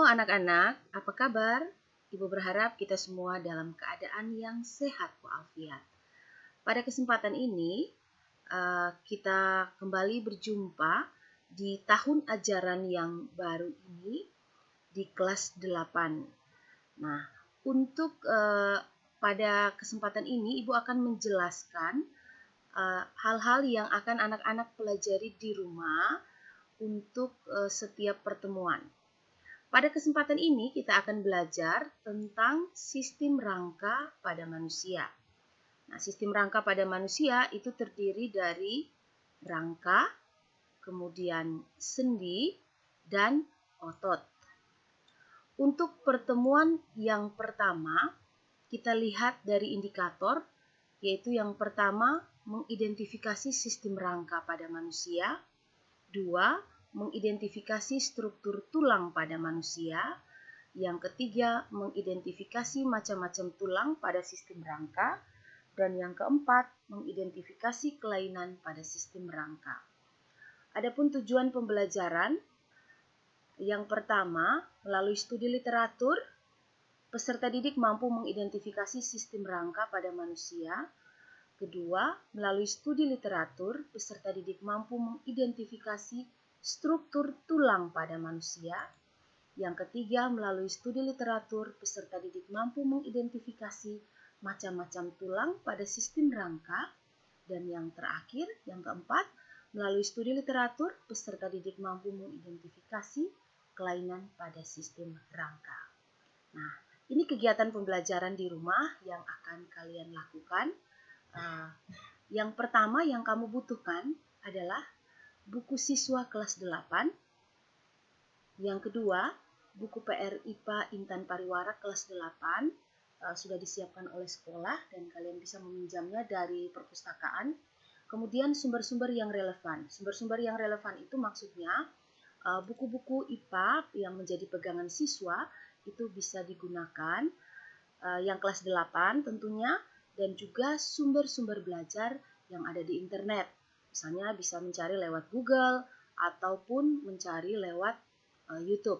anak-anak, apa kabar? Ibu berharap kita semua dalam keadaan yang sehat walafiat. Pada kesempatan ini, kita kembali berjumpa di tahun ajaran yang baru ini di kelas 8. Nah, untuk pada kesempatan ini Ibu akan menjelaskan hal-hal yang akan anak-anak pelajari di rumah untuk setiap pertemuan. Pada kesempatan ini kita akan belajar tentang sistem rangka pada manusia. Nah, sistem rangka pada manusia itu terdiri dari rangka, kemudian sendi, dan otot. Untuk pertemuan yang pertama, kita lihat dari indikator, yaitu yang pertama, mengidentifikasi sistem rangka pada manusia. 2. Mengidentifikasi struktur tulang pada manusia. Yang ketiga, mengidentifikasi macam-macam tulang pada sistem rangka. Dan yang keempat, mengidentifikasi kelainan pada sistem rangka. Adapun tujuan pembelajaran, yang pertama, melalui studi literatur, peserta didik mampu mengidentifikasi sistem rangka pada manusia. Kedua, melalui studi literatur, peserta didik mampu mengidentifikasi struktur tulang pada manusia. Yang ketiga, melalui studi literatur, peserta didik mampu mengidentifikasi macam-macam tulang pada sistem rangka. Dan yang terakhir, yang keempat, melalui studi literatur, peserta didik mampu mengidentifikasi kelainan pada sistem rangka. Nah, ini kegiatan pembelajaran di rumah yang akan kalian lakukan. Yang pertama yang kamu butuhkan adalah buku siswa kelas 8. Yang kedua, buku PR IPA Intan Pariwara kelas 8 sudah disiapkan oleh sekolah dan kalian bisa meminjamnya dari perpustakaan. Kemudian sumber-sumber yang relevan. Sumber-sumber yang relevan itu maksudnya buku-buku IPA yang menjadi pegangan siswa itu bisa digunakan yang kelas 8 tentunya, dan juga sumber-sumber belajar yang ada di internet. Misalnya bisa mencari lewat Google ataupun mencari lewat YouTube.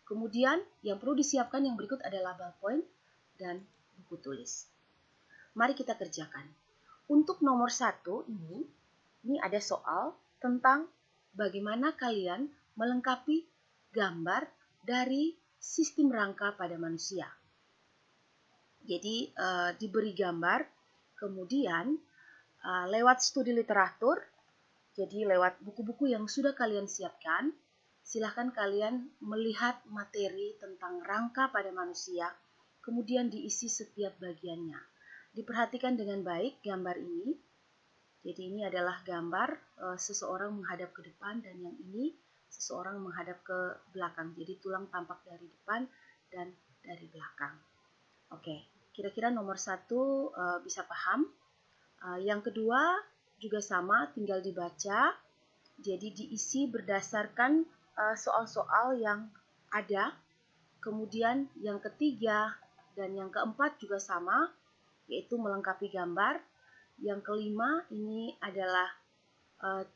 Kemudian yang perlu disiapkan yang berikut adalah ballpoint dan buku tulis. Mari kita kerjakan. Untuk nomor 1 ini ada soal tentang bagaimana kalian melengkapi gambar dari sistem rangka pada manusia. Jadi diberi gambar, kemudian lewat studi literatur, jadi lewat buku-buku yang sudah kalian siapkan, silahkan kalian melihat materi tentang rangka pada manusia, kemudian diisi setiap bagiannya. Diperhatikan dengan baik gambar ini. Jadi ini adalah gambar seseorang menghadap ke depan dan yang ini seseorang menghadap ke belakang. Jadi tulang tampak dari depan dan dari belakang. Oke, kira-kira nomor 1 bisa paham. Yang kedua juga sama, tinggal dibaca. Jadi diisi berdasarkan soal-soal yang ada. Kemudian yang ketiga dan yang keempat juga sama, yaitu melengkapi gambar. Yang kelima ini adalah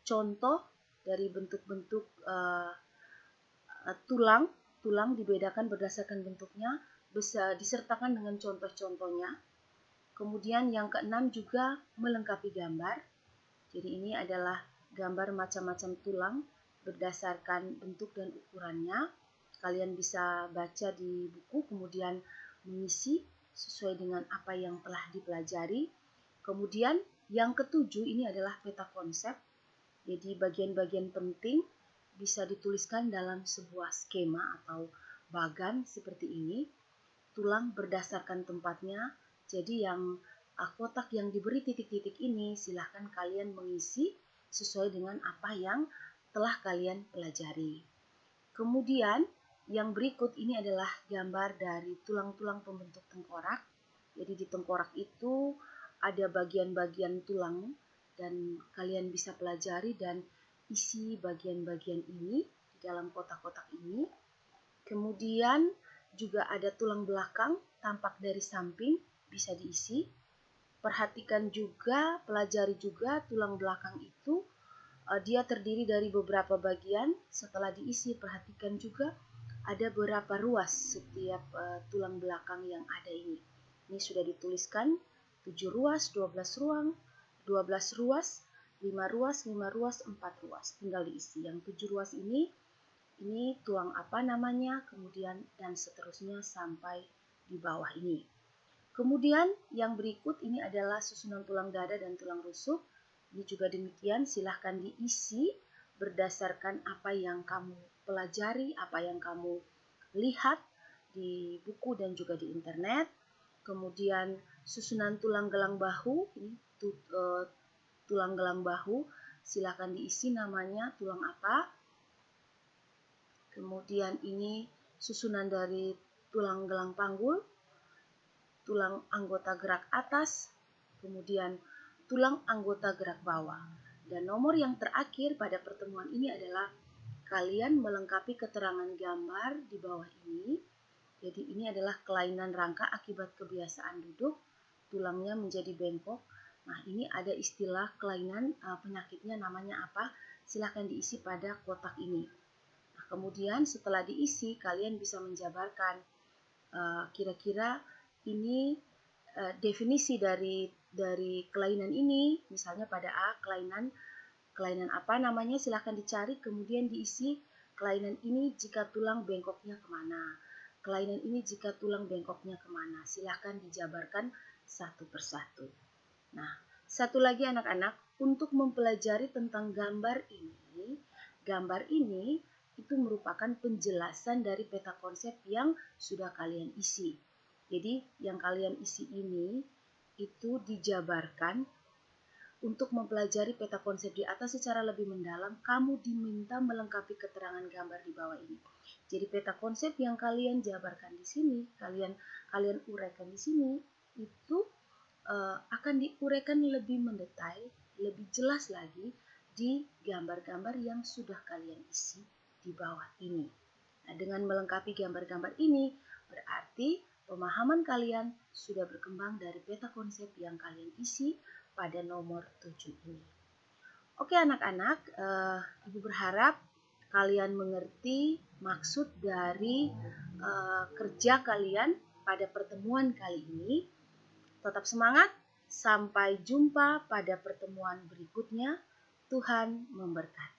contoh dari bentuk-bentuk tulang. Tulang dibedakan berdasarkan bentuknya, bisa disertakan dengan contoh-contohnya. Kemudian yang keenam juga melengkapi gambar. Jadi ini adalah gambar macam-macam tulang berdasarkan bentuk dan ukurannya. Kalian bisa baca di buku, kemudian mengisi sesuai dengan apa yang telah dipelajari. Kemudian yang ketujuh ini adalah peta konsep. Jadi bagian-bagian penting bisa dituliskan dalam sebuah skema atau bagan seperti ini. Tulang berdasarkan tempatnya. Jadi yang kotak yang diberi titik-titik ini silahkan kalian mengisi sesuai dengan apa yang telah kalian pelajari. Kemudian yang berikut ini adalah gambar dari tulang-tulang pembentuk tengkorak. Jadi di tengkorak itu ada bagian-bagian tulang dan kalian bisa pelajari dan isi bagian-bagian ini di dalam kotak-kotak ini. Kemudian juga ada tulang belakang tampak dari samping bisa diisi. Perhatikan juga, pelajari juga tulang belakang itu dia terdiri dari beberapa bagian. Setelah diisi, perhatikan juga ada berapa ruas setiap tulang belakang yang ada ini. Ini sudah dituliskan 7 ruas, 12 ruang, 12 ruas, 5 ruas, 5 ruas, 4 ruas. Tinggal diisi. Yang 7 ruas ini tulang apa namanya, kemudian dan seterusnya sampai di bawah ini. Kemudian yang berikut ini adalah susunan tulang dada dan tulang rusuk. Ini juga demikian, silahkan diisi berdasarkan apa yang kamu pelajari, apa yang kamu lihat di buku dan juga di internet. Kemudian susunan tulang gelang bahu, ini tulang gelang bahu, silahkan diisi namanya tulang apa. Kemudian ini susunan dari tulang gelang panggul, tulang anggota gerak atas, kemudian tulang anggota gerak bawah. Dan nomor yang terakhir pada pertemuan ini adalah kalian melengkapi keterangan gambar di bawah ini. Jadi ini adalah kelainan rangka akibat kebiasaan duduk, tulangnya menjadi bengkok. Nah, ini ada istilah kelainan penyakitnya namanya apa? Silahkan diisi pada kotak ini. Nah, kemudian setelah diisi, kalian bisa menjabarkan kira-kira ini definisi dari kelainan ini. Misalnya pada A, kelainan apa namanya, silahkan dicari, kemudian diisi kelainan ini jika tulang bengkoknya kemana. Kelainan ini jika tulang bengkoknya kemana. Silahkan dijabarkan satu persatu. Nah, satu lagi anak-anak, untuk mempelajari tentang gambar ini itu merupakan penjelasan dari peta konsep yang sudah kalian isi. Jadi, yang kalian isi ini itu dijabarkan. Untuk mempelajari peta konsep di atas secara lebih mendalam, kamu diminta melengkapi keterangan gambar di bawah ini. Jadi peta konsep yang kalian jabarkan di sini, kalian uraikan di sini, itu akan diuraikan lebih mendetail, lebih jelas lagi di gambar-gambar yang sudah kalian isi di bawah ini. Nah, dengan melengkapi gambar-gambar ini, berarti pemahaman kalian sudah berkembang dari peta konsep yang kalian isi pada nomor 7 ini. Oke anak-anak, Ibu berharap kalian mengerti maksud dari kerja kalian pada pertemuan kali ini. Tetap semangat, sampai jumpa pada pertemuan berikutnya. Tuhan memberkati.